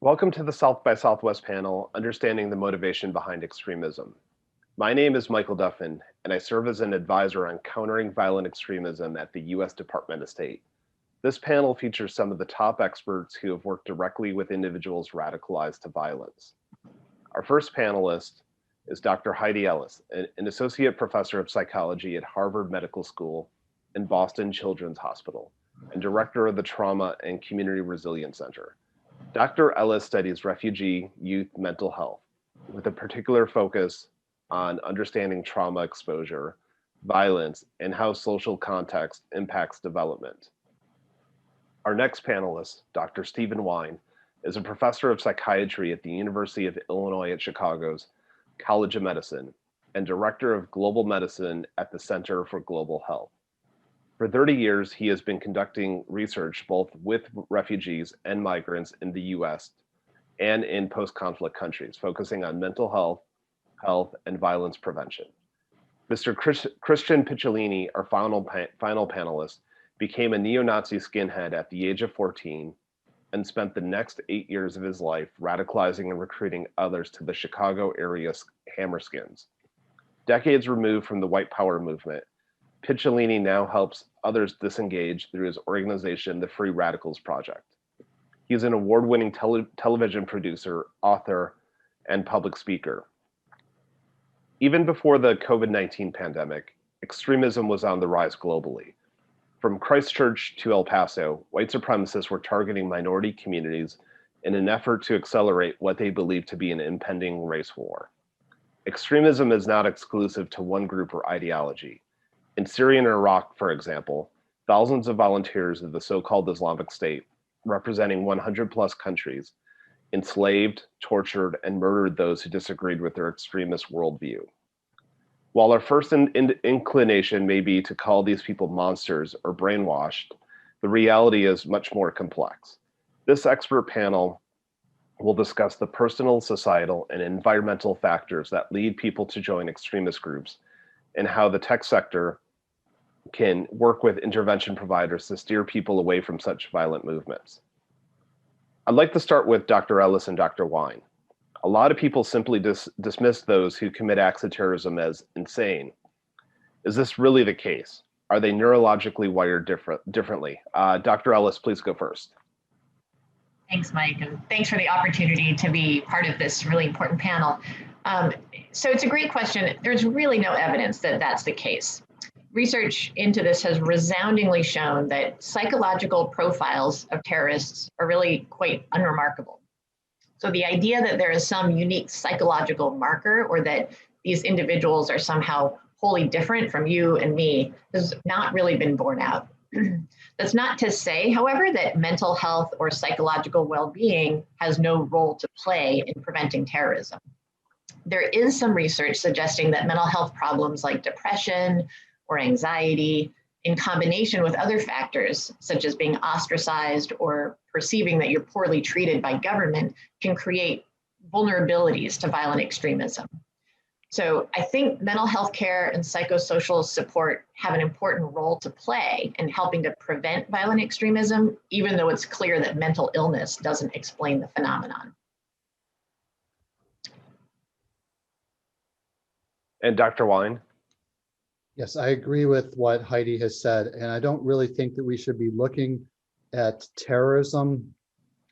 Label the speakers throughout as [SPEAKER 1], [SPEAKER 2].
[SPEAKER 1] Welcome to the South by Southwest panel, Understanding the Motivation Behind Extremism. My name is Michael Duffin, and I serve as an advisor on countering violent extremism at the U.S. Department of State. This panel features some of the top experts who have worked directly with individuals radicalized to violence. Our first panelist is Dr. Heidi Ellis, an associate professor of psychology at Harvard Medical School and Boston Children's Hospital, and director of the Trauma and Community Resilience Center. Dr. Ellis studies refugee youth mental health with a particular focus on understanding trauma exposure, violence, and how social context impacts development. Our next panelist, Dr. Stephen Wine, is a professor of psychiatry at the University of Illinois at Chicago's College of Medicine and director of global medicine at the Center for Global Health. For 30 years, he has been conducting research both with refugees and migrants in the US and in post-conflict countries, focusing on mental health, and violence prevention. Mr. Christian Picciolini, our final panelist, became a neo-Nazi skinhead at the age of 14 and spent the next 8 years of his life radicalizing and recruiting others to the Chicago area Hammerskins. Decades removed from the white power movement, Picciolini now helps others disengage through his organization, the Free Radicals Project. He is an award-winning television producer, author, and public speaker. Even before the COVID-19 pandemic, extremism was on the rise globally. From Christchurch to El Paso, white supremacists were targeting minority communities in an effort to accelerate what they believed to be an impending race war. Extremism is not exclusive to one group or ideology. In Syria and Iraq, for example, thousands of volunteers of the so-called Islamic State, representing 100 plus countries, enslaved, tortured, and murdered those who disagreed with their extremist worldview. While our first inclination may be to call these people monsters or brainwashed, the reality is much more complex. This expert panel will discuss the personal, societal, and environmental factors that lead people to join extremist groups and how the tech sector can work with intervention providers to steer people away from such violent movements. I'd like to start with Dr. Ellis and Dr. Wine. A lot of people simply dismiss those who commit acts of terrorism as insane. Is this really the case? Are they neurologically wired differently? Dr. Ellis, please go first.
[SPEAKER 2] Thanks, Mike, and thanks for the opportunity to be part of this really important panel. So it's a great question. There's really no evidence that that's the case. Research into this has resoundingly shown that psychological profiles of terrorists are really quite unremarkable. So the idea that there is some unique psychological marker or that these individuals are somehow wholly different from you and me has not really been borne out. That's not to say, however, that mental health or psychological well-being has no role to play in preventing terrorism. There is some research suggesting that mental health problems like depression or anxiety, in combination with other factors, such as being ostracized or perceiving that you're poorly treated by government, can create vulnerabilities to violent extremism. So I think mental health care and psychosocial support have an important role to play in helping to prevent violent extremism, even though it's clear that mental illness doesn't explain the phenomenon.
[SPEAKER 1] And Dr. Wine?
[SPEAKER 3] Yes, I agree with what Heidi has said, and I don't really think that we should be looking at terrorism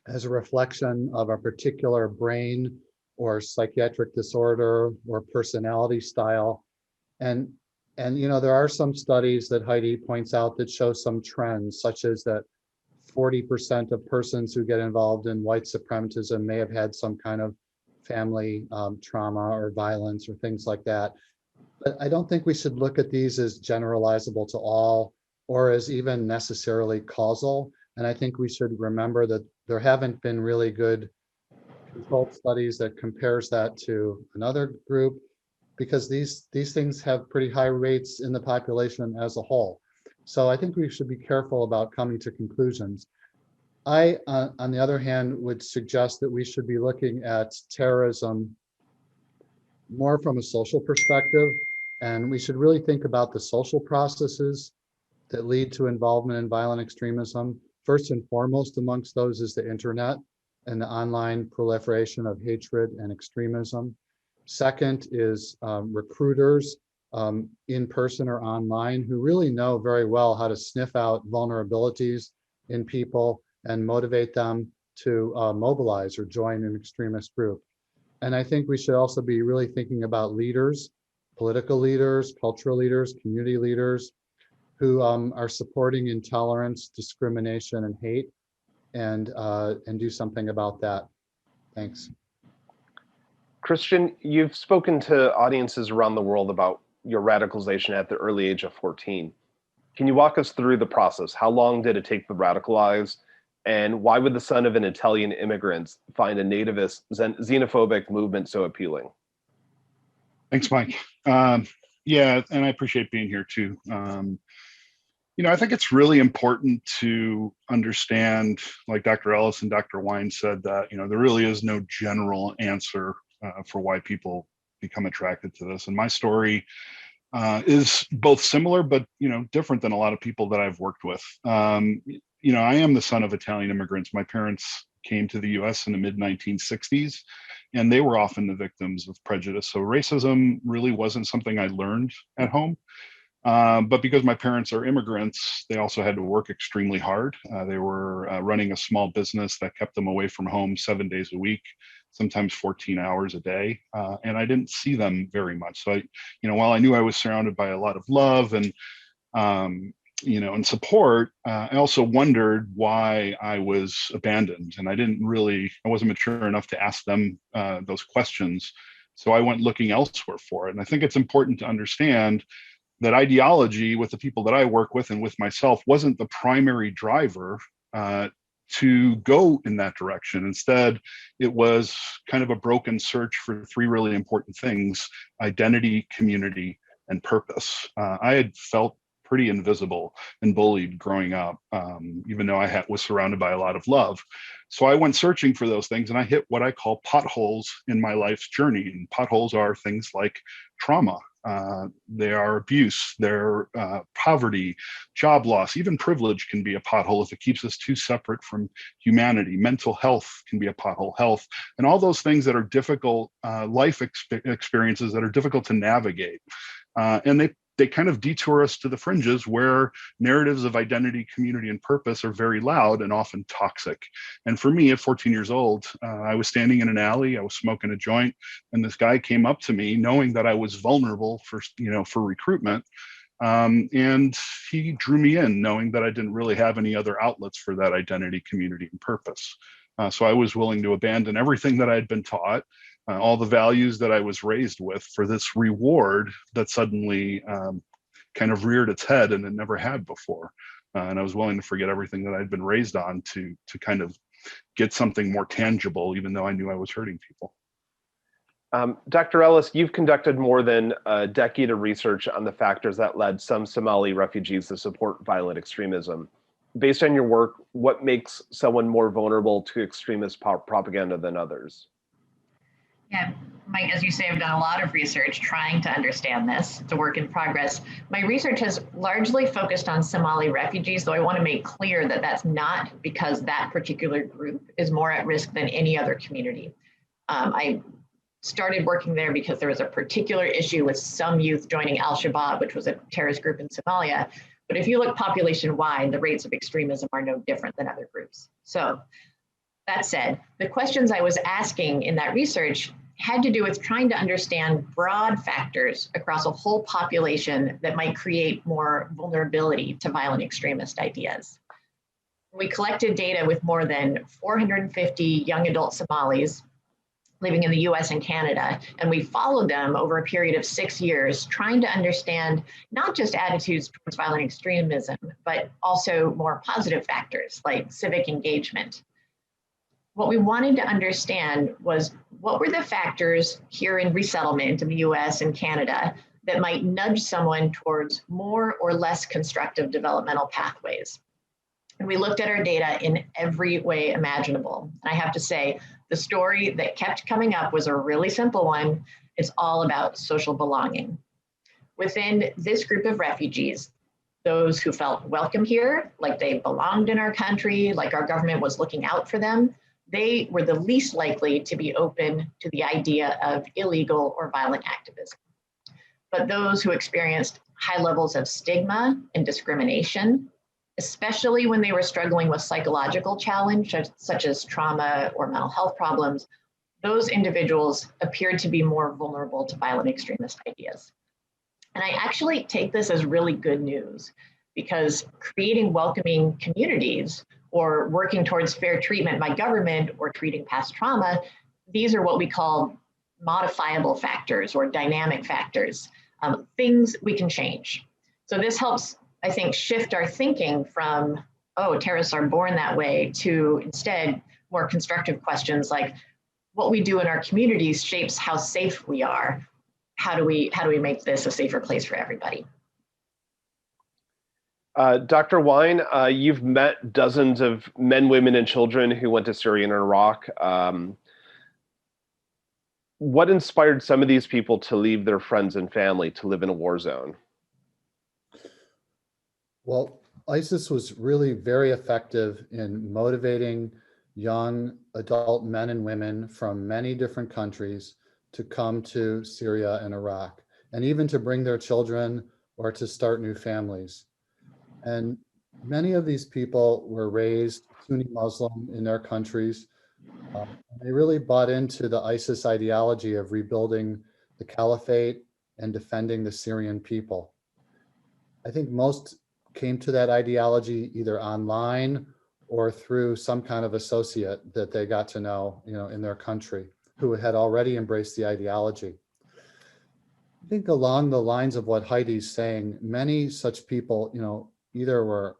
[SPEAKER 3] as a reflection of a particular brain or psychiatric disorder or personality style. And you know, there are some studies that Heidi points out that show some trends, such as that 40% of persons who get involved in white supremacism may have had some kind of family trauma or violence or things like that. But I don't think we should look at these as generalizable to all or as even necessarily causal. And I think we should remember that there haven't been really good controlled studies that compares that to another group, because these things have pretty high rates in the population as a whole. So I think we should be careful about coming to conclusions. I, on the other hand, would suggest that we should be looking at terrorism more from a social perspective, and we should really think about the social processes that lead to involvement in violent extremism. First and foremost amongst those is the internet. and the online proliferation of hatred and extremism. Second is recruiters, in person or online, who really know very well how to sniff out vulnerabilities in people and motivate them to mobilize or join an extremist group. And I think we should also be really thinking about leaders, political leaders, cultural leaders, community leaders, who are supporting intolerance, discrimination, and hate, and do something about that. Thanks.
[SPEAKER 1] Christian, you've spoken to audiences around the world about your radicalization at the early age of 14. Can you walk us through the process? How long did it take to radicalize? And why would the son of an Italian immigrant find a nativist xenophobic movement so appealing?
[SPEAKER 4] Thanks, Mike. Yeah, and I appreciate being here too. I think it's really important to understand, like Dr. Ellis and Dr. Wine said, that there really is no general answer for why people become attracted to this. And my story is both similar but different than a lot of people that I've worked with. I am the son of Italian immigrants. My parents came to the US in the mid-1960s, and they were often the victims of prejudice. So racism really wasn't something I learned at home. But because my parents are immigrants, they also had to work extremely hard. They were running a small business that kept them away from home 7 days a week, sometimes 14 hours a day. And I didn't see them very much. So while I knew I was surrounded by a lot of love and and support, I also wondered why I was abandoned. And I wasn't mature enough to ask them those questions. So I went looking elsewhere for it. And I think it's important to understand that ideology with the people that I work with and with myself wasn't the primary driver to go in that direction. Instead, it was kind of a broken search for three really important things: identity, community, and purpose. I had felt pretty invisible and bullied growing up, even though I was surrounded by a lot of love. So I went searching for those things, and I hit what I call potholes in my life's journey. And potholes are things like trauma. They are abuse, they're poverty, job loss, even privilege can be a pothole if it keeps us too separate from humanity. Mental health can be a pothole, health, and all those things that are difficult life experiences that are difficult to navigate. And they kind of detour us to the fringes where narratives of identity, community, and purpose are very loud and often toxic. And for me, at 14 years old, I was standing in an alley, I was smoking a joint, and this guy came up to me knowing that I was vulnerable for recruitment. And he drew me in knowing that I didn't really have any other outlets for that identity, community, and purpose. So I was willing to abandon everything that I had been taught, all the values that I was raised with, for this reward that suddenly kind of reared its head and it never had before. And I was willing to forget everything that I'd been raised on to kind of get something more tangible, even though I knew I was hurting people.
[SPEAKER 1] Dr. Ellis, you've conducted more than a decade of research on the factors that led some Somali refugees to support violent extremism. Based on your work, what makes someone more vulnerable to extremist propaganda than others?
[SPEAKER 2] Yeah, Mike, as you say, I've done a lot of research trying to understand this. It's a work in progress. My research has largely focused on Somali refugees, though I want to make clear that that's not because that particular group is more at risk than any other community. I started working there because there was a particular issue with some youth joining Al-Shabaab, which was a terrorist group in Somalia. But if you look population-wide, the rates of extremism are no different than other groups. So that said, the questions I was asking in that research had to do with trying to understand broad factors across a whole population that might create more vulnerability to violent extremist ideas. We collected data with more than 450 young adult Somalis living in the US and Canada, and we followed them over a period of 6 years, trying to understand not just attitudes towards violent extremism, but also more positive factors like civic engagement. What we wanted to understand was, what were the factors here in resettlement in the US and Canada that might nudge someone towards more or less constructive developmental pathways? And we looked at our data in every way imaginable. And I have to say, the story that kept coming up was a really simple one. It's all about social belonging. Within this group of refugees, those who felt welcome here, like they belonged in our country, like our government was looking out for them, they were the least likely to be open to the idea of illegal or violent activism. But those who experienced high levels of stigma and discrimination, especially when they were struggling with psychological challenge, such as trauma or mental health problems, those individuals appeared to be more vulnerable to violent extremist ideas. And I actually take this as really good news, because creating welcoming communities or working towards fair treatment by government or treating past trauma, these are what we call modifiable factors or dynamic factors, things we can change. So this helps, I think, shift our thinking from, oh, terrorists are born that way, to instead more constructive questions like, what we do in our communities shapes how safe we are. How do we make this a safer place for everybody?
[SPEAKER 1] Dr. Wine, you've met dozens of men, women, and children who went to Syria and Iraq. What inspired some of these people to leave their friends and family to live in a war zone?
[SPEAKER 3] Well, ISIS was really very effective in motivating young adult men and women from many different countries to come to Syria and Iraq, and even to bring their children or to start new families. And many of these people were raised Sunni Muslim in their countries. They really bought into the ISIS ideology of rebuilding the caliphate and defending the Syrian people. I think most came to that ideology either online or through some kind of associate that they got to know, in their country, who had already embraced the ideology. I think along the lines of what Heidi's saying, many such people, either were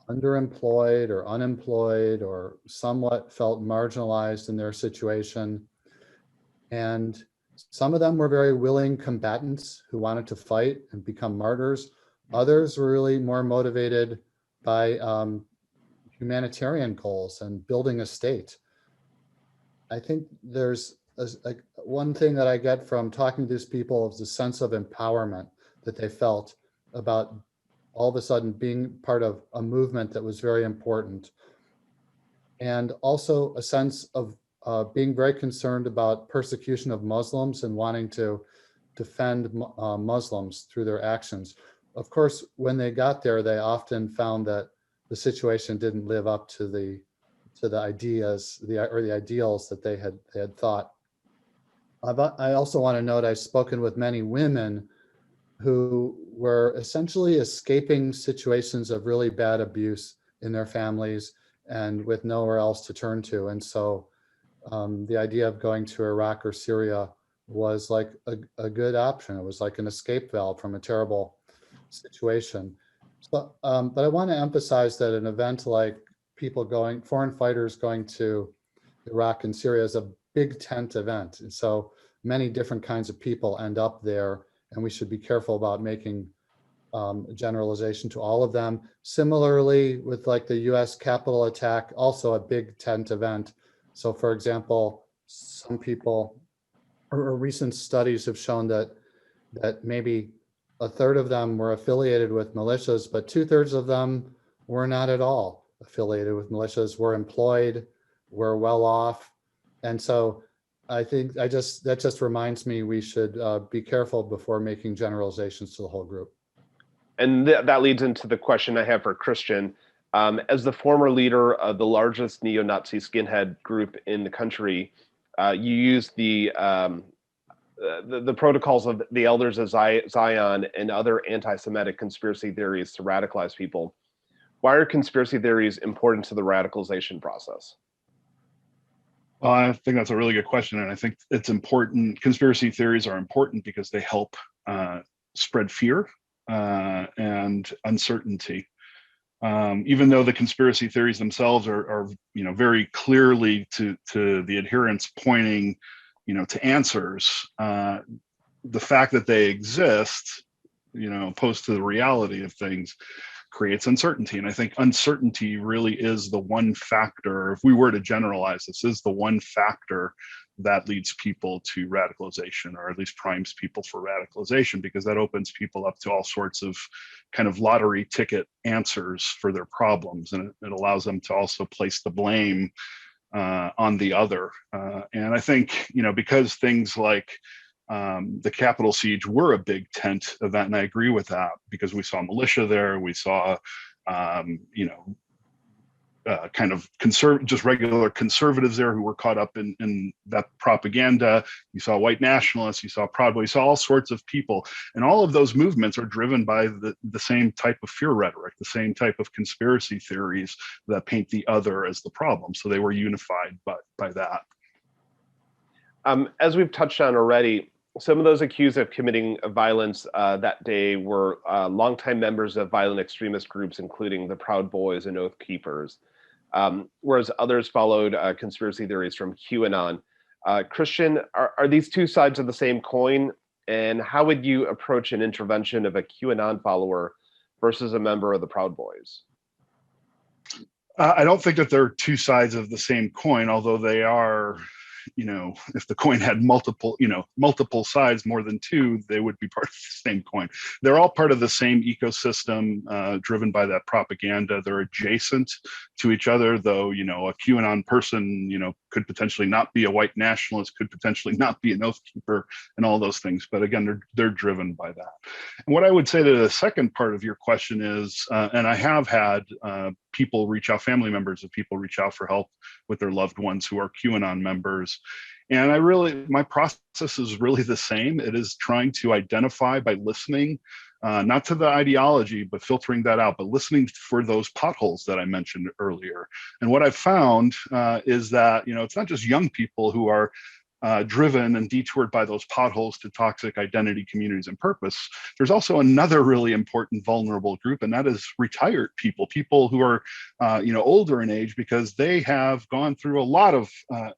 [SPEAKER 3] underemployed or unemployed or somewhat felt marginalized in their situation. And some of them were very willing combatants who wanted to fight and become martyrs. Others were really more motivated by humanitarian goals and building a state. I think there's one thing that I get from talking to these people is the sense of empowerment that they felt about all of a sudden being part of a movement that was very important. And also a sense of being very concerned about persecution of Muslims and wanting to defend Muslims through their actions. Of course, when they got there, they often found that the situation didn't live up to the ideas or the ideals that they had thought. I also want to note I've spoken with many women who were essentially escaping situations of really bad abuse in their families and with nowhere else to turn to. And so the idea of going to Iraq or Syria was like a good option. It was like an escape valve from a terrible situation. So, but I want to emphasize that an event like foreign fighters going to Iraq and Syria is a big tent event. And so many different kinds of people end up there, and we should be careful about making a generalization to all of them. Similarly, with like the US Capitol attack, also a big tent event. So for example, some people or recent studies have shown that maybe a third of them were affiliated with militias, but 2/3 of them were not at all affiliated with militias, were employed, were well off. And so I think that just reminds me we should be careful before making generalizations to the whole group.
[SPEAKER 1] And that leads into the question I have for Christian. As the former leader of the largest neo-Nazi skinhead group in the country, you use the protocols of the Elders of Zion and other anti-Semitic conspiracy theories to radicalize people. Why are conspiracy theories important to the radicalization process?
[SPEAKER 4] Well, I think that's a really good question. And I think it's important. Conspiracy theories are important because they help spread fear and uncertainty. Even though the conspiracy theories themselves are very clearly to the adherents pointing, to answers, the fact that they exist, opposed to the reality of things, creates uncertainty. And I think uncertainty really is the one factor, if we were to generalize, this is the one factor that leads people to radicalization, or at least primes people for radicalization, because that opens people up to all sorts of kind of lottery ticket answers for their problems. And it allows them to also place the blame on the other. And I think, because things like the Capitol siege were a big tent event, and I agree with that, because we saw militia there, we saw, kind of just regular conservatives there who were caught up in that propaganda. You saw white nationalists, you saw Proud Boys, you saw all sorts of people. And all of those movements are driven by the same type of fear rhetoric, the same type of conspiracy theories that paint the other as the problem. So they were unified by that.
[SPEAKER 1] As we've touched on already, some of those accused of committing violence that day were longtime members of violent extremist groups, including the Proud Boys and Oath Keepers, whereas others followed conspiracy theories from QAnon. Christian, are these two sides of the same coin? And how would you approach an intervention of a QAnon follower versus a member of the Proud Boys?
[SPEAKER 4] I don't think that they're two sides of the same coin, although they are, if the coin had multiple sides, more than two, they would be part of the same coin. They're all part of the same ecosystem driven by that propaganda. They're adjacent to each other, though, a QAnon person, could potentially not be a white nationalist, could potentially not be an oath keeper, and all those things. But again, they're driven by that. And what I would say to the second part of your question is, and I have had people reach out, family members of people reach out for help with their loved ones who are QAnon members. And my process is really the same. It is trying to identify by listening, not to the ideology, but filtering that out, but listening for those potholes that I mentioned earlier. And what I've found is that, it's not just young people who are driven and detoured by those potholes to toxic identity, communities, and purpose. There's also another really important vulnerable group, and that is retired people who are, older in age, because they have gone through a lot of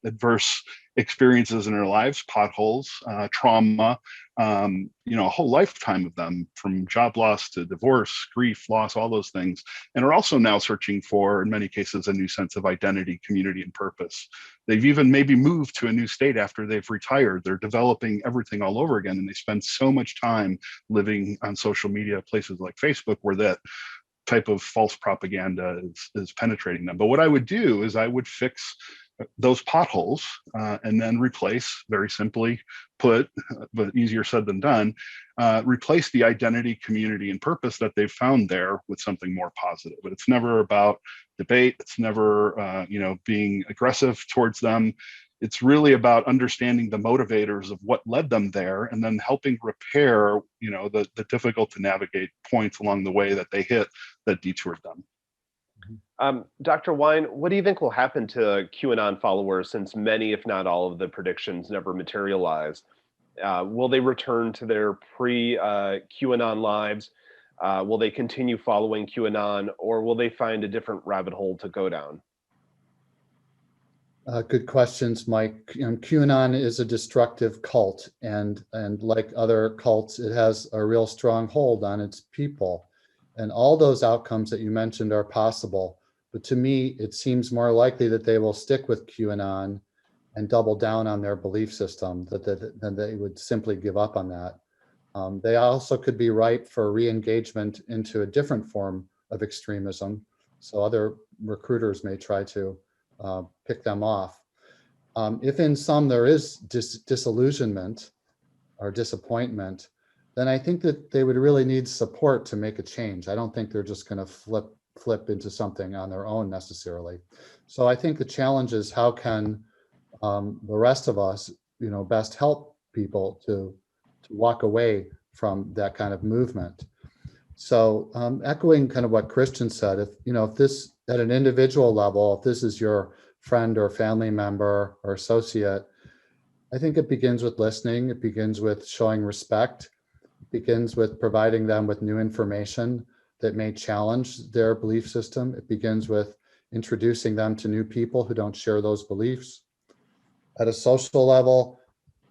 [SPEAKER 4] adverse experiences in their lives, potholes, trauma, a whole lifetime of them, from job loss to divorce, grief, loss, all those things, and are also now searching for, in many cases, a new sense of identity, community, and purpose. They've even maybe moved to a new state after they've retired. They're developing everything all over again, and they spend so much time living on social media, places like Facebook, where that type of false propaganda is penetrating them. But what I would do is I would fix those potholes and then replace, very simply put, but easier said than done, replace the identity, community, and purpose that they've found there with something more positive. But it's never about debate. It's never, being aggressive towards them. It's really about understanding the motivators of what led them there, and then helping repair, the difficult to navigate points along the way that they hit that detoured them.
[SPEAKER 1] Dr. Wine, what do you think will happen to QAnon followers, since many, if not all, of the predictions never materialized? Will they return to their pre-QAnon lives? Will they continue following QAnon, or will they find a different rabbit hole to go down?
[SPEAKER 3] Good questions, Mike. QAnon is a destructive cult, and like other cults, it has a real strong hold on its people. And all those outcomes that you mentioned are possible. But to me, it seems more likely that they will stick with QAnon and double down on their belief system than they would simply give up on that. They also could be ripe for re-engagement into a different form of extremism. So other recruiters may try to pick them off. If in some there is disillusionment or disappointment, then I think that they would really need support to make a change. I don't think they're just going to flip into something on their own necessarily. So I think the challenge is, how can the rest of us, best help people to walk away from that kind of movement. So echoing kind of what Christian said, if this at an individual level, if this is your friend or family member or associate, I think it begins with listening. It begins with showing respect. It begins with providing them with new information that may challenge their belief system. It begins with introducing them to new people who don't share those beliefs. At a social level,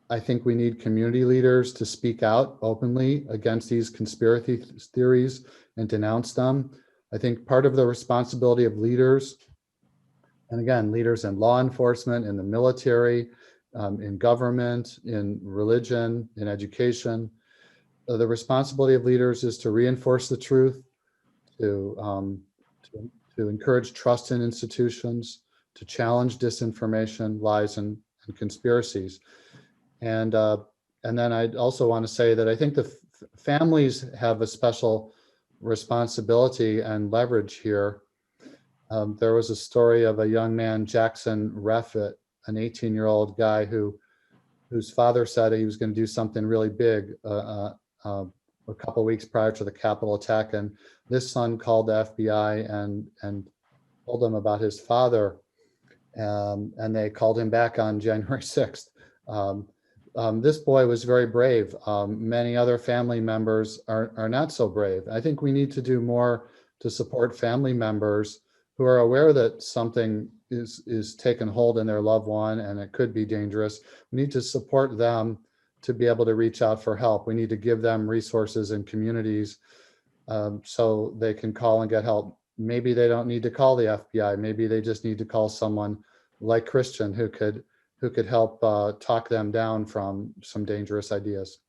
[SPEAKER 3] I think we need community leaders to speak out openly against these conspiracy theories and denounce them. I think part of the responsibility of leaders, and again, leaders in law enforcement, in the military, in government, in religion, in education, the responsibility of leaders is to reinforce the truth, to encourage trust in institutions, to challenge disinformation, lies, and conspiracies. And then I'd also want to say that I think the families have a special responsibility and leverage here. There was a story of a young man, Jackson Reffitt, an 18-year-old guy whose father said he was going to do something really big a couple of weeks prior to the Capitol attack, and this son called the FBI and told them about his father, and they called him back on January 6th. This boy was very brave. Many other family members are not so brave. I think we need to do more to support family members who are aware that something is taken hold in their loved one and it could be dangerous. We need to support them to be able to reach out for help. We need to give them resources and communities so they can call and get help. Maybe they don't need to call the FBI. Maybe they just need to call someone like Christian who could help talk them down from some dangerous ideas.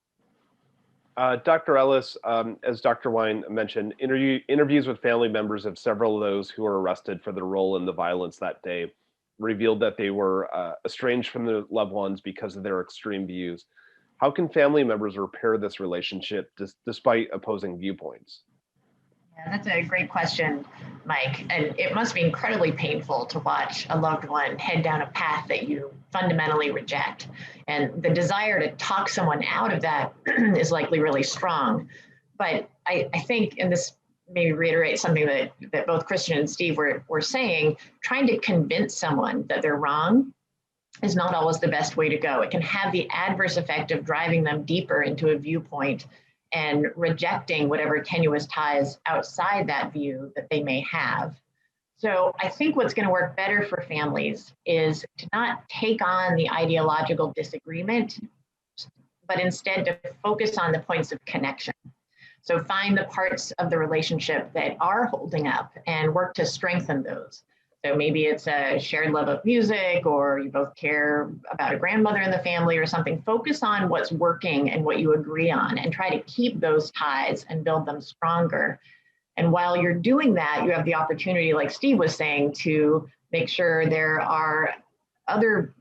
[SPEAKER 1] Dr. Ellis, as Dr. Wine mentioned, interviews with family members of several of those who were arrested for their role in the violence that day revealed that they were estranged from their loved ones because of their extreme views. How can family members repair this relationship despite opposing viewpoints?
[SPEAKER 2] Yeah, that's a great question, Mike. And it must be incredibly painful to watch a loved one head down a path that you fundamentally reject. And the desire to talk someone out of that is likely really strong. But I think, and this maybe reiterates something that both Christian and Steve were saying, trying to convince someone that they're wrong is not always the best way to go. It can have the adverse effect of driving them deeper into a viewpoint and rejecting whatever tenuous ties outside that view that they may have. So I think what's going to work better for families is to not take on the ideological disagreement, but instead to focus on the points of connection. So find the parts of the relationship that are holding up and work to strengthen those. So maybe it's a shared love of music, or you both care about a grandmother in the family or something. Focus on what's working and what you agree on and try to keep those ties and build them stronger. And while you're doing that, you have the opportunity, like Steve was saying, to make sure there are other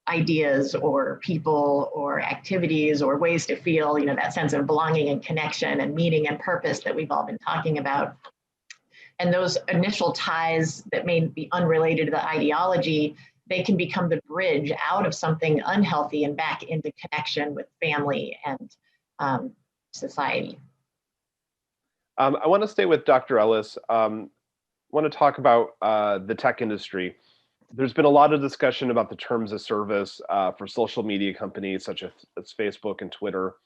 [SPEAKER 2] ideas or people or activities or ways to feel, that sense of belonging and connection and meaning and purpose that we've all been talking about. And those initial ties that may be unrelated to the ideology, they can become the bridge out of something unhealthy and back into connection with family and society.
[SPEAKER 1] I want to stay with Dr. Ellis. I want to talk about the tech industry. There's been a lot of discussion about the terms of service for social media companies such as Facebook and Twitter.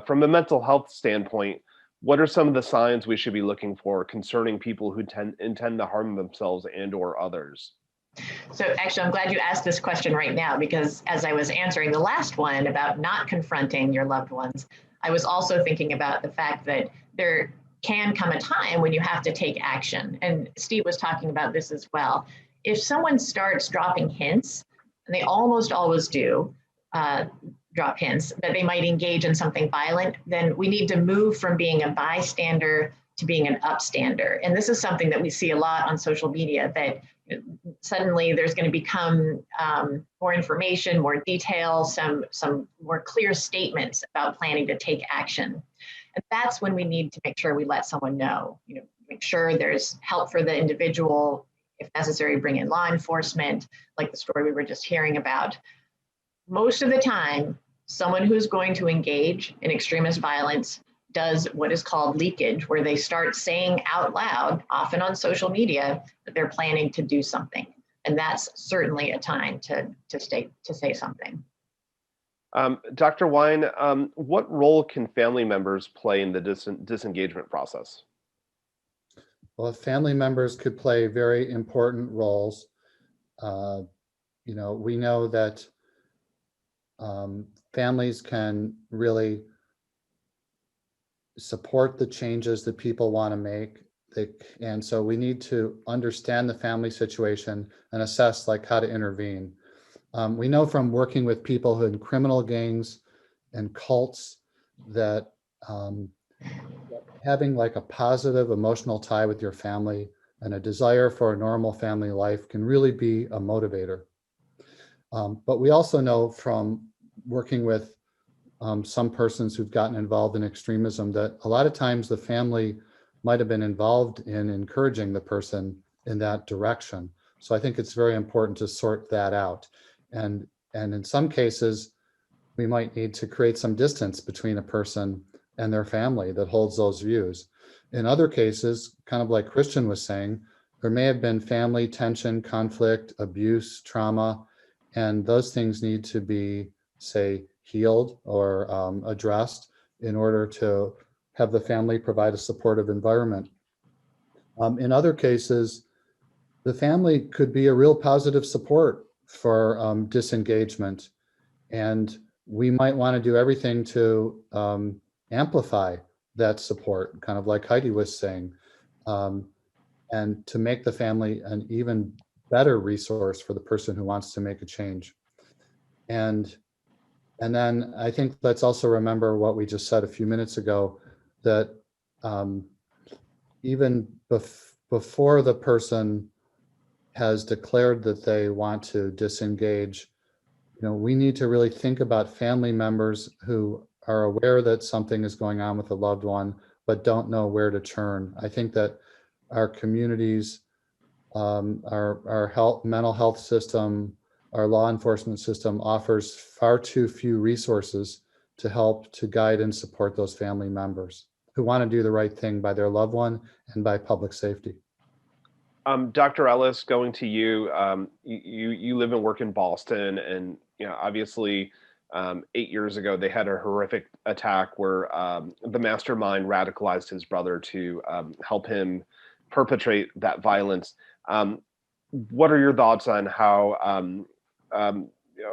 [SPEAKER 1] From a mental health standpoint, what are some of the signs we should be looking for concerning people who intend to harm themselves and or others?
[SPEAKER 2] So actually, I'm glad you asked this question right now, because as I was answering the last one about not confronting your loved ones, I was also thinking about the fact that there can come a time when you have to take action. And Steve was talking about this as well. If someone starts dropping hints, and they almost always do, drop hints that they might engage in something violent, then we need to move from being a bystander to being an upstander. And this is something that we see a lot on social media, that suddenly there's going to become more information, more detail, some more clear statements about planning to take action. And that's when we need to make sure we let someone know, make sure there's help for the individual, if necessary, bring in law enforcement, like the story we were just hearing about. Most of the time, someone who's going to engage in extremist violence does what is called leakage, where they start saying out loud, often on social media, that they're planning to do something. And that's certainly a time to say something.
[SPEAKER 1] Dr. Wine, what role can family members play in the disengagement process?
[SPEAKER 3] Well, family members could play very important roles. We know that families can really support the changes that people want to make. And so we need to understand the family situation and assess how to intervene. We know from working with people who in criminal gangs and cults that having a positive emotional tie with your family And a desire for a normal family life can really be a motivator. But we also know from working with some persons who've gotten involved in extremism that a lot of times the family might have been involved in encouraging the person in that direction. So I think it's very important to sort that out. And in some cases, we might need to create some distance between a person and their family that holds those views. In other cases, kind of like Christian was saying, there may have been family tension, conflict, abuse, trauma, and those things need to be, say, healed or addressed in order to have the family provide a supportive environment. In other cases, the family could be a real positive support for disengagement, and we might want to do everything to amplify that support, kind of like Heidi was saying, and to make the family an even better resource for the person who wants to make a change. And then I think let's also remember what we just said a few minutes ago, that even before the person has declared that they want to disengage, we need to really think about family members who are aware that something is going on with a loved one, but don't know where to turn. I think that our communities, our mental health system, our law enforcement system offers far too few resources to help to guide and support those family members who want to do the right thing by their loved one and by public safety.
[SPEAKER 1] Dr. Ellis, going to you. You live and work in Boston, and obviously 8 years ago they had a horrific attack where the mastermind radicalized his brother to help him perpetrate that violence. What are your thoughts on how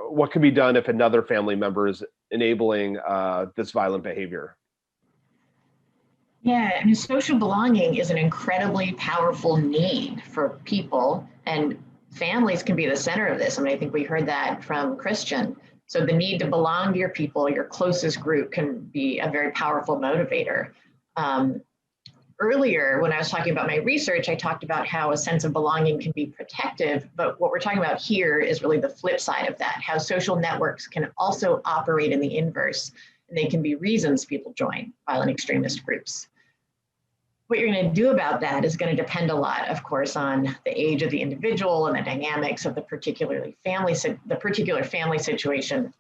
[SPEAKER 1] what can be done if another family member is enabling this violent behavior?
[SPEAKER 2] Yeah, I mean, social belonging is an incredibly powerful need for people, and families can be the center of this. I mean, I think we heard that from Christian. So the need to belong to your people, your closest group, can be a very powerful motivator. Earlier, when I was talking about my research, I talked about how a sense of belonging can be protective, but what we're talking about here is really the flip side of that, how social networks can also operate in the inverse, and they can be reasons people join violent extremist groups. What you're going to do about that is going to depend a lot, of course, on the age of the individual and the dynamics of the particular family situation.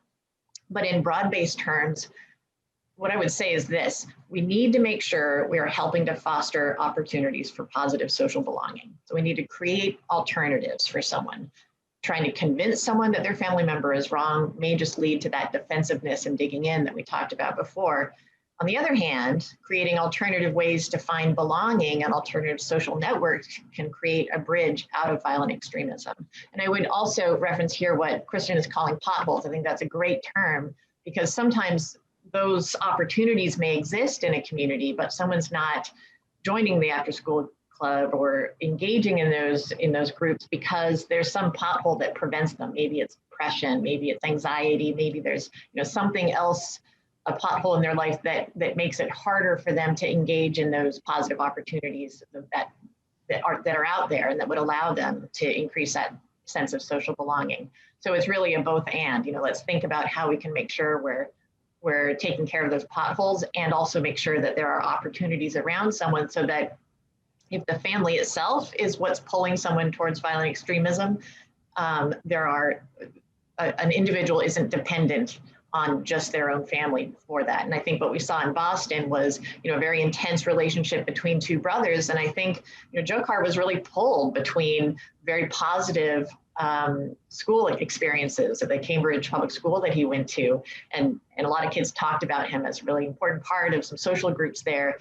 [SPEAKER 2] But in broad-based terms, what I would say is this: we need to make sure we are helping to foster opportunities for positive social belonging. So we need to create alternatives for someone. Trying to convince someone that their family member is wrong may just lead to that defensiveness and digging in that we talked about before. On the other hand, creating alternative ways to find belonging and alternative social networks can create a bridge out of violent extremism. And I would also reference here what Christian is calling potholes. I think that's a great term, because sometimes those opportunities may exist in a community, but someone's not joining the after-school club or engaging in those groups because there's some pothole that prevents them. Maybe it's depression, maybe it's anxiety, maybe there's something else, a pothole in their life that makes it harder for them to engage in those positive opportunities that are out there and that would allow them to increase that sense of social belonging. So it's really a both and. Let's think about how we can make sure we're taking care of those potholes and also make sure that there are opportunities around someone, so that if the family itself is what's pulling someone towards violent extremism, an individual isn't dependent on just their own family for that. And I think what we saw in Boston was, a very intense relationship between two brothers. And I think, Dzhokhar was really pulled between very positive school experiences at the Cambridge Public School that he went to. And a lot of kids talked about him as a really important part of some social groups there.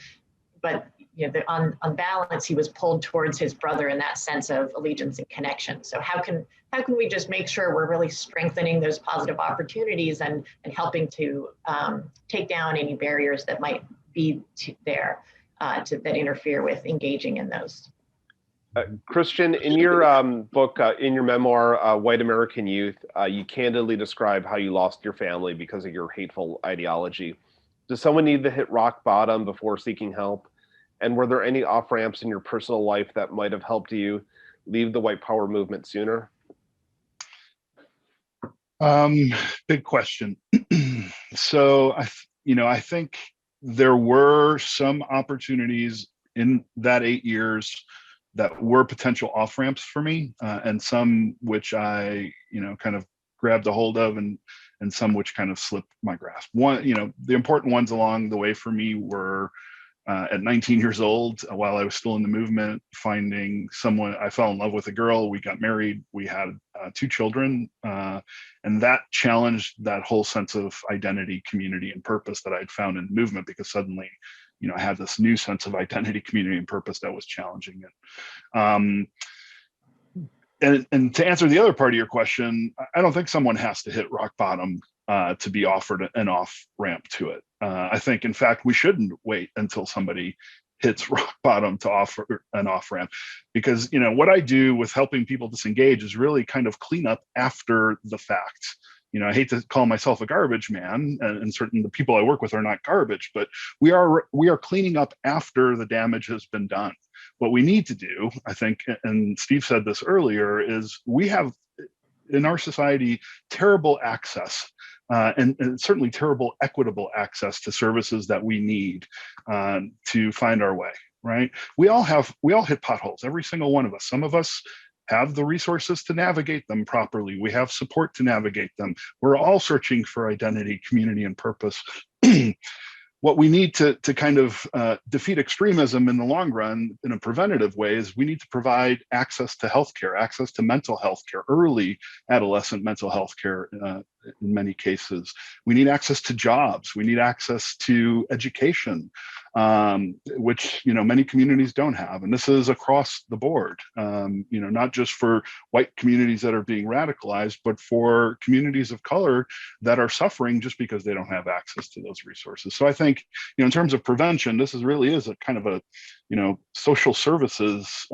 [SPEAKER 2] But on balance, he was pulled towards his brother in that sense of allegiance and connection. So how can we just make sure we're really strengthening those positive opportunities and helping to take down any barriers that might be there that interfere with engaging in those?
[SPEAKER 1] Christian, in your book, in your memoir, White American Youth, you candidly describe how you lost your family because of your hateful ideology. Does someone need to hit rock bottom before seeking help? And were there any off ramps in your personal life that might have helped you leave the white power movement sooner?
[SPEAKER 4] Big question. So I think there were some opportunities in that 8 years that were potential off ramps for me, and some which I, kind of grabbed a hold of, and some which kind of slipped my grasp. One, the important ones along the way for me were at 19 years old, while I was still in the movement, finding someone. I fell in love with a girl. We got married. We had 2 children, and that challenged that whole sense of identity, community, and purpose that I'd found in the movement, because suddenly, I had this new sense of identity, community, and purpose that was challenging it. And to answer the other part of your question, I don't think someone has to hit rock bottom to be offered an off ramp to it. I think, in fact, we shouldn't wait until somebody hits rock bottom to offer an off ramp, because what I do with helping people disengage is really kind of clean up after the fact. I hate to call myself a garbage man, and certain the people I work with are not garbage, but we are cleaning up after the damage has been done. What we need to do, I think, and Steve said this earlier, is we have in our society terrible access, and certainly terrible equitable access to services that we need to find our way. Right? We all hit potholes, every single one of us. Some of us have the resources to navigate them properly. We have support to navigate them. We're all searching for identity, community, and purpose. What we need to kind of defeat extremism in the long run in a preventative way is we need to provide access to healthcare, access to mental health care, early adolescent mental health care in many cases. We need access to jobs. We need access to education, which many communities don't have. And this is across the board, not just for white communities that are being radicalized, but for communities of color that are suffering just because they don't have access to those resources. So I think, in terms of prevention, this really is a kind of a, social services,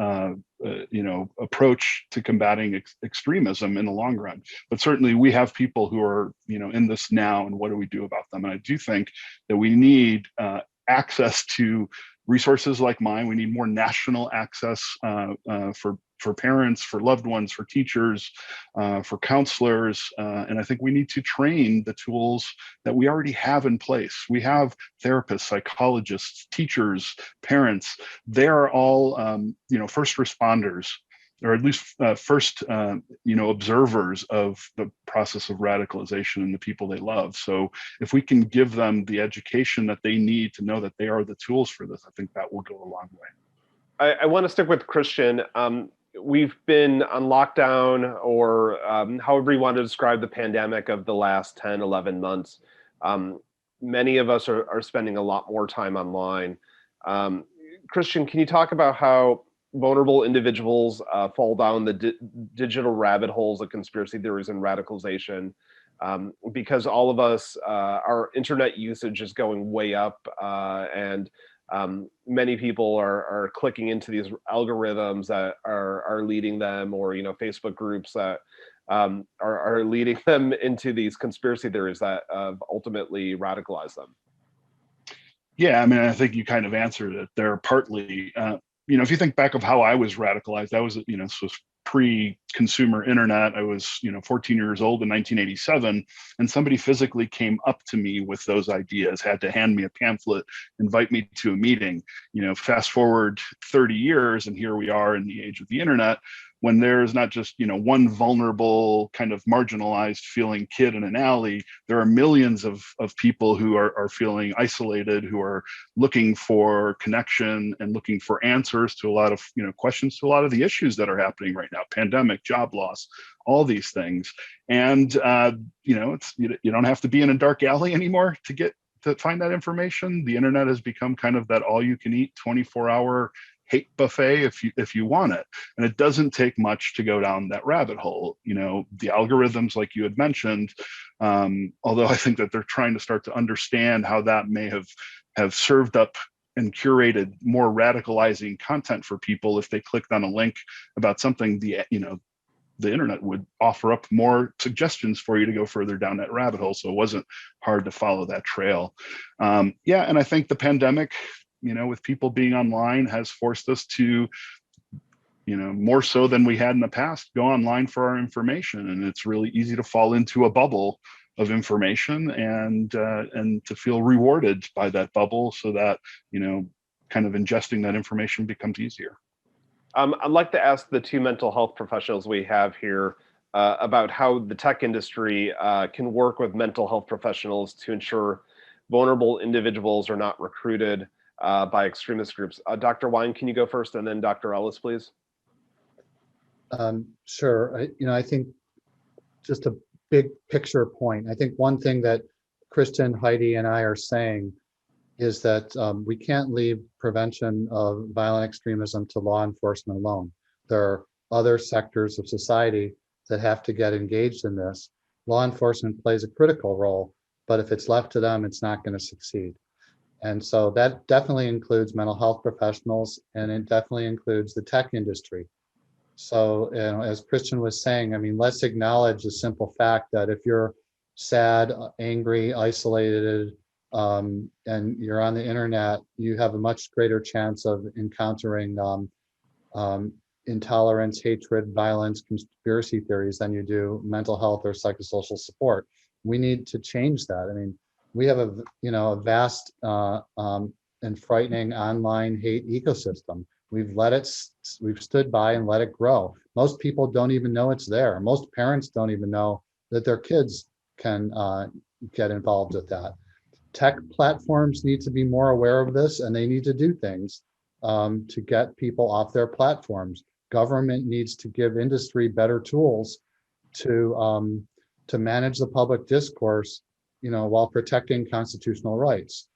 [SPEAKER 4] approach to combating extremism in the long run. But certainly we have people who are, in this now, and what do we do about them? And I do think that we need access to resources like mine. We need more national access for parents, for loved ones, for teachers, for counselors. And I think we need to train the tools that we already have in place. We have therapists, psychologists, teachers, parents. They are all, first responders, or at least first, observers of the process of radicalization and the people they love. So if we can give them the education that they need to know that they are the tools for this, I think that will go a long way.
[SPEAKER 1] I want to stick with Christian. We've been on lockdown, or however you want to describe the pandemic of the last 10, 11 months. Many of us are spending a lot more time online. Christian, can you talk about how vulnerable individuals fall down the digital rabbit holes of conspiracy theories and radicalization, because all of us, our internet usage is going way up, and many people are clicking into these algorithms that are leading them, or Facebook groups that are leading them into these conspiracy theories that ultimately radicalize them.
[SPEAKER 4] Yeah, I mean, I think you kind of answered it there partly. If you think back of how I was radicalized, I was, this was pre-consumer internet. I was, 14 years old in 1987, and somebody physically came up to me with those ideas, had to hand me a pamphlet, invite me to a meeting. Fast forward 30 years, and here we are in the age of the internet, when there's not just, one vulnerable kind of marginalized feeling kid in an alley. There are millions of people who are feeling isolated, who are looking for connection and looking for answers to a lot of, questions to a lot of the issues that are happening right now: pandemic, job loss, all these things. And, you don't have to be in a dark alley anymore to find that information. The internet has become kind of that all you can eat 24-hour hate buffet if you want it. And it doesn't take much to go down that rabbit hole. The algorithms, like you had mentioned, although I think that they're trying to start to understand how that may have served up and curated more radicalizing content for people. If they clicked on a link about something, the internet would offer up more suggestions for you to go further down that rabbit hole. So it wasn't hard to follow that trail. And I think the pandemic with people being online has forced us to, more so than we had in the past, go online for our information. And it's really easy to fall into a bubble of information and to feel rewarded by that bubble, so that, kind of ingesting that information becomes easier.
[SPEAKER 1] I'd like to ask the two mental health professionals we have here about how the tech industry can work with mental health professionals to ensure vulnerable individuals are not recruited by extremist groups. Dr. Wine, can you go first, and then Dr. Ellis, please?
[SPEAKER 3] Sure. I think just a big picture point. I think one thing that Christian, Heidi, and I are saying is that we can't leave prevention of violent extremism to law enforcement alone. There are other sectors of society that have to get engaged in this. Law enforcement plays a critical role, but if it's left to them, it's not going to succeed. And so that definitely includes mental health professionals, and it definitely includes the tech industry. So, as Christian was saying, let's acknowledge the simple fact that if you're sad, angry, isolated, and you're on the internet, you have a much greater chance of encountering intolerance, hatred, violence, conspiracy theories than you do mental health or psychosocial support. We need to change that. We have a vast and frightening online hate ecosystem. We've stood by and let it grow. Most people don't even know it's there. Most parents don't even know that their kids can get involved with that. Tech platforms need to be more aware of this, and they need to do things to get people off their platforms. Government needs to give industry better tools to manage the public discourse, while protecting constitutional rights.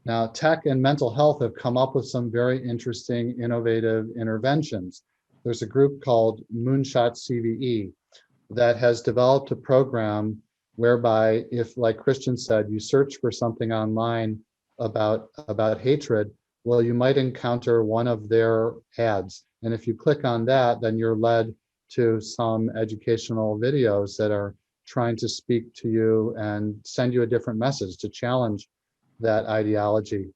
[SPEAKER 3] Now, tech and mental health have come up with some very interesting, innovative interventions. There's a group called Moonshot CVE that has developed a program whereby, if, like Christian said, you search for something online about hatred, well, you might encounter one of their ads. And if you click on that, then you're led to some educational videos that are trying to speak to you and send you a different message to challenge that ideology.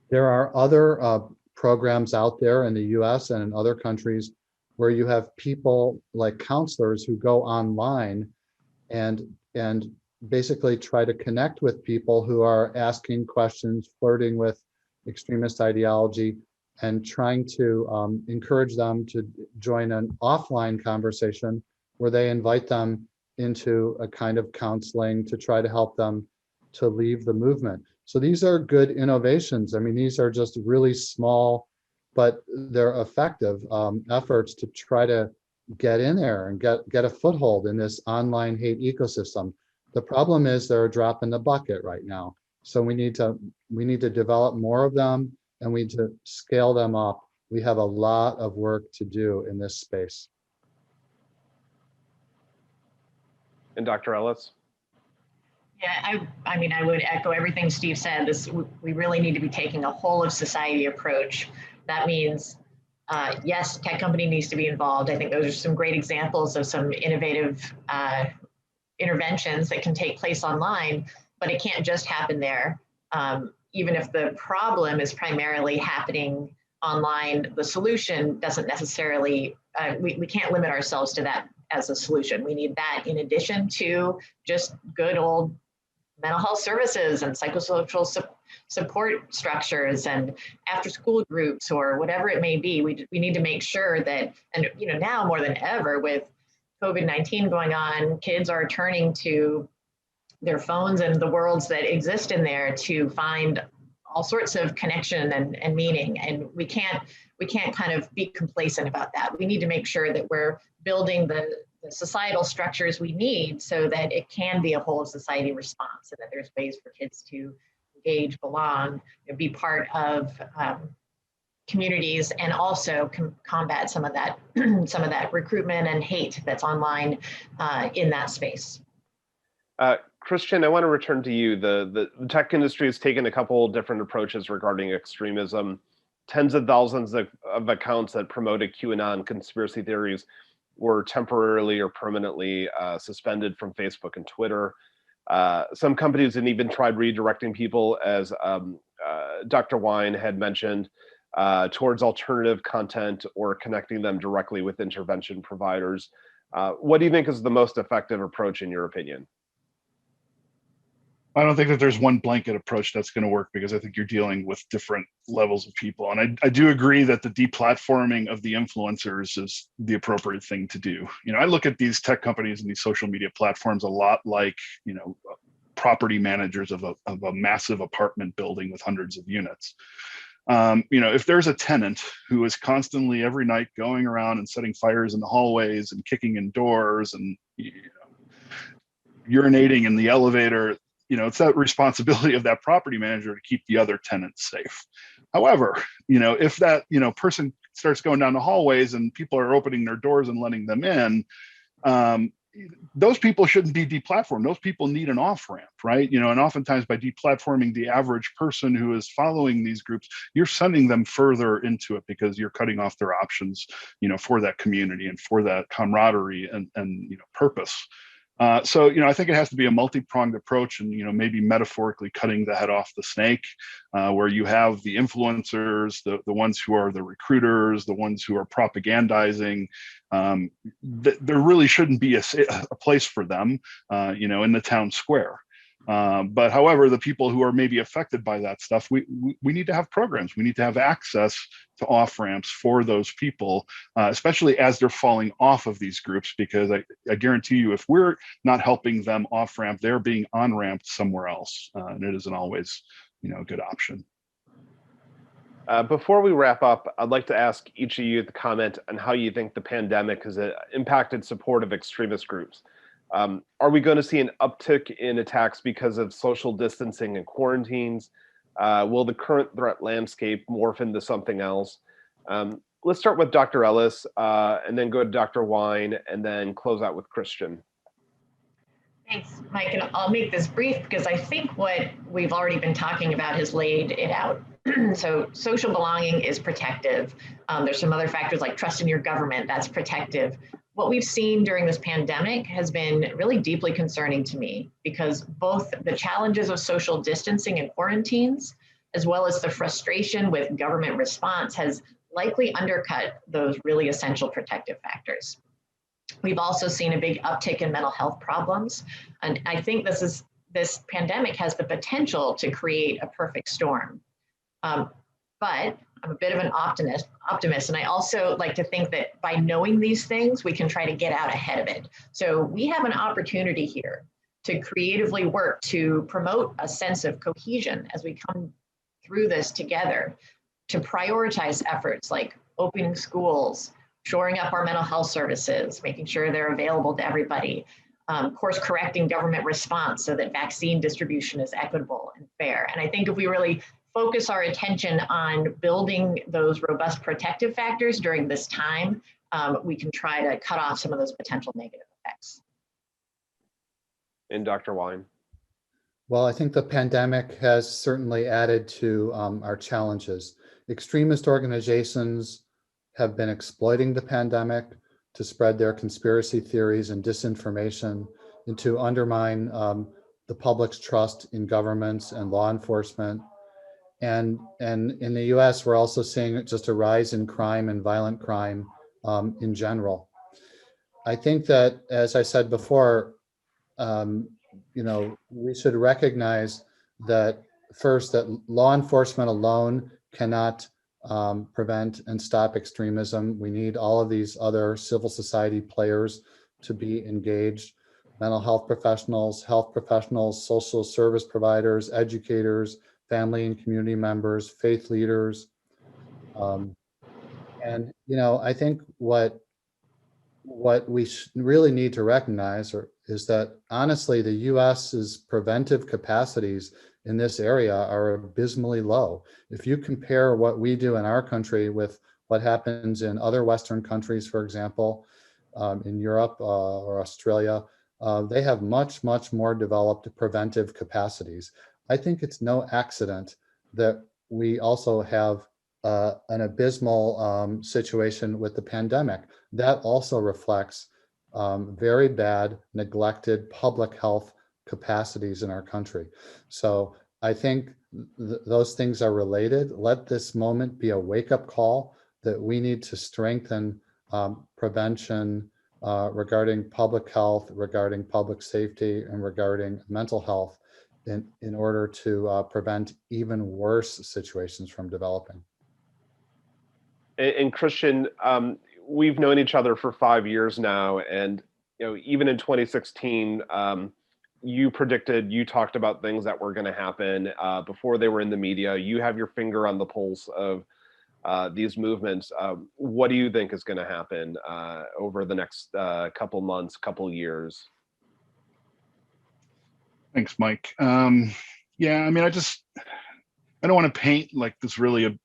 [SPEAKER 3] There are other programs out there in the US and in other countries where you have people like counselors who go online and basically try to connect with people who are asking questions, flirting with extremist ideology, and trying to encourage them to join an offline conversation where they invite them into a kind of counseling to try to help them to leave the movement. So these are good innovations. These are just really small, but they're effective efforts to try to get in there and get a foothold in this online hate ecosystem. The problem is they're a drop in the bucket right now. So we need to develop more of them, and we need to scale them up. We have a lot of work to do in this space.
[SPEAKER 1] And Dr. Ellis?
[SPEAKER 2] Yeah, I would echo everything Steve said. We really need to be taking a whole of society approach. That means, yes, tech company needs to be involved. I think those are some great examples of some innovative interventions that can take place online, but it can't just happen there. Even if the problem is primarily happening online, the solution doesn't necessarily, we can't limit ourselves to that as a solution. We need that in addition to just good old mental health services and psychosocial support structures and after school groups or whatever it may be. We need to make sure that, and now more than ever with COVID-19 going on, kids are turning to their phones and the worlds that exist in there to find all sorts of connection and meaning. And we can't kind of be complacent about that. We need to make sure that we're building the societal structures we need so that it can be a whole of society response, and that there's ways for kids to engage, belong, and be part of communities, and also combat some of that recruitment and hate that's online in that space.
[SPEAKER 1] Christian, I want to return to you. The tech industry has taken a couple different approaches regarding extremism. Tens of thousands of accounts that promoted QAnon conspiracy theories were temporarily or permanently suspended from Facebook and Twitter. Some companies have even tried redirecting people as Dr. Wine had mentioned towards alternative content or connecting them directly with intervention providers. What do you think is the most effective approach in your opinion?
[SPEAKER 4] I don't think that there's one blanket approach that's going to work, because I think you're dealing with different levels of people. And I do agree that the deplatforming of the influencers is the appropriate thing to do. I look at these tech companies and these social media platforms a lot like, property managers of a massive apartment building with hundreds of units. If there's a tenant who is constantly every night going around and setting fires in the hallways and kicking in doors and urinating in the elevator, it's that responsibility of that property manager to keep the other tenants safe. However, if that, person starts going down the hallways and people are opening their doors and letting them in, those people shouldn't be deplatformed. Those people need an off-ramp, right? And oftentimes by deplatforming the average person who is following these groups, you're sending them further into it, because you're cutting off their options, for that community and for that camaraderie and purpose. So, I think it has to be a multi-pronged approach, and, maybe metaphorically cutting the head off the snake, where you have the influencers, the ones who are the recruiters, the ones who are propagandizing. There really shouldn't be a place for them, in the town square. But however, the people who are maybe affected by that stuff, we need to have programs. We need to have access to off-ramps for those people, especially as they're falling off of these groups, because I guarantee you, if we're not helping them off-ramp, they're being on-ramped somewhere else. And it isn't always, a good option.
[SPEAKER 1] Before we wrap up, I'd like to ask each of you to comment on how you think the pandemic has impacted support of extremist groups. Are we going to see an uptick in attacks because of social distancing and quarantines? Will the current threat landscape morph into something else? Let's start with Dr. Ellis, and then go to Dr. Wine, and then close out with Christian.
[SPEAKER 2] Thanks, Mike. And I'll make this brief, because I think what we've already been talking about has laid it out. So social belonging is protective. There's some other factors like trust in your government, that's protective. What we've seen during this pandemic has been really deeply concerning to me, because both the challenges of social distancing and quarantines, as well as the frustration with government response, has likely undercut those really essential protective factors. We've also seen a big uptick in mental health problems. And I think this pandemic has the potential to create a perfect storm. But I'm a bit of an optimist, and I also like to think that by knowing these things, we can try to get out ahead of it. So we have an opportunity here to creatively work to promote a sense of cohesion as we come through this together, to prioritize efforts like opening schools, shoring up our mental health services, making sure they're available to everybody, course correcting government response so that vaccine distribution is equitable and fair. And I think if we really focus our attention on building those robust protective factors during this time, we can try to cut off some of those potential negative effects.
[SPEAKER 1] And Dr. Wine.
[SPEAKER 3] Well, I think the pandemic has certainly added to our challenges. Extremist organizations have been exploiting the pandemic to spread their conspiracy theories and disinformation, and to undermine the public's trust in governments and law enforcement. And in the US, we're also seeing just a rise in crime and violent crime in general. I think that, as I said before, we should recognize that first, that law enforcement alone cannot prevent and stop extremism. We need all of these other civil society players to be engaged: mental health professionals, social service providers, educators, family and community members, faith leaders. I think what we really need to recognize is that, honestly, the US's preventive capacities in this area are abysmally low. If you compare what we do in our country with what happens in other Western countries, for example, in Europe or Australia, they have much, much more developed preventive capacities. I think it's no accident that we also have an abysmal situation with the pandemic. That also reflects very bad, neglected public health capacities in our country. So I think those things are related. Let this moment be a wake-up call that we need to strengthen prevention regarding public health, regarding public safety, and regarding mental health in order to prevent even worse situations from developing.
[SPEAKER 1] And Christian, we've known each other for 5 years now, and even in 2016, you predicted, you talked about things that were going to happen before they were in the media. You have your finger on the pulse of these movements. What do you think is going to happen over the next couple months, couple years?
[SPEAKER 4] Thanks, Mike. Yeah, I mean, I don't want to paint like this really,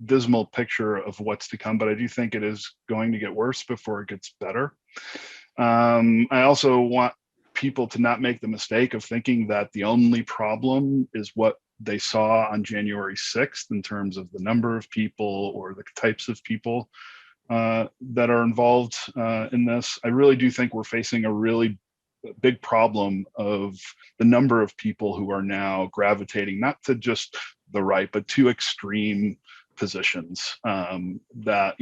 [SPEAKER 4] dismal picture of what's to come, but I do think it is going to get worse before it gets better. I also want people to not make the mistake of thinking that the only problem is what they saw on January 6th in terms of the number of people or the types of people that are involved in this. I really do think we're facing a really big problem of the number of people who are now gravitating not to just the right, but to extreme positions that,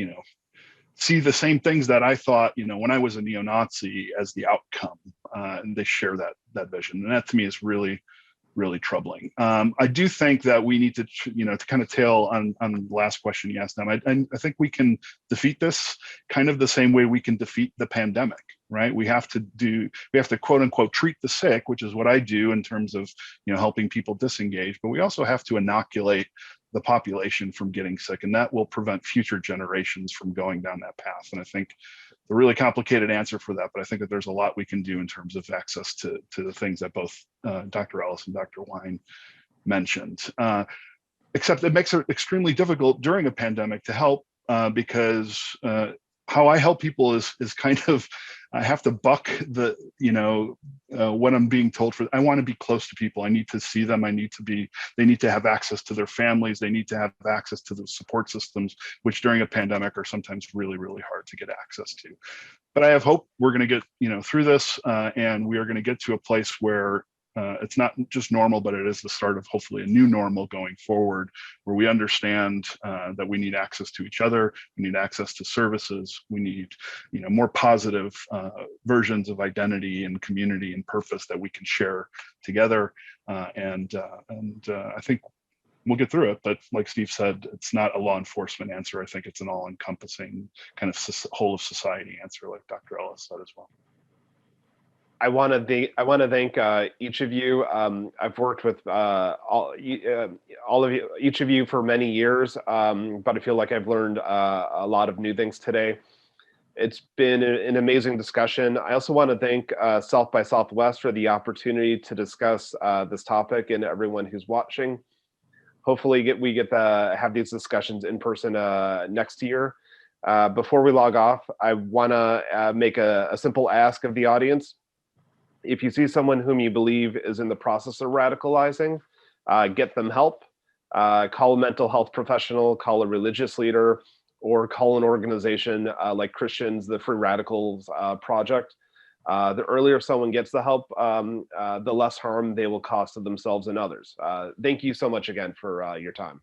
[SPEAKER 4] see the same things that I thought, when I was a neo-Nazi as the outcome, and they share that vision. And that to me is really, really troubling. I do think that we need to, to kind of tail on the last question you asked them. I think we can defeat this kind of the same way we can defeat the pandemic, right? We have to quote unquote treat the sick, which is what I do in terms of, helping people disengage, but we also have to inoculate the population from getting sick, and that will prevent future generations from going down that path. And I think the really complicated answer for that, but I think that there's a lot we can do in terms of access to the things that both Dr. Ellis and Dr. Wine mentioned. Except it makes it extremely difficult during a pandemic to help because how I help people is kind of, I have to buck the, what I'm being told for. I want to be close to people. I need to see them. they need to have access to their families. They need to have access to the support systems, which during a pandemic are sometimes really, really hard to get access to. But I have hope we're going to get, through this and we are going to get to a place where it's not just normal, but it is the start of hopefully a new normal going forward, where we understand that we need access to each other, we need access to services, we need, more positive versions of identity and community and purpose that we can share together. And I think we'll get through it. But like Steve said, it's not a law enforcement answer. I think it's an all-encompassing kind of whole of society answer, like Dr. Ellis said as well.
[SPEAKER 1] I want to thank each of you. I've worked with all of you, each of you for many years, but I feel like I've learned a lot of new things today. It's been an amazing discussion. I also want to thank South by Southwest for the opportunity to discuss this topic, and everyone who's watching. Hopefully we get to have these discussions in person next year. Before we log off, I want to make a simple ask of the audience. If you see someone whom you believe is in the process of radicalizing, get them help. Call a mental health professional, call a religious leader, or call an organization like Christians, the Free Radicals Project. The earlier someone gets the help, the less harm they will cause to themselves and others. Thank you so much again for your time.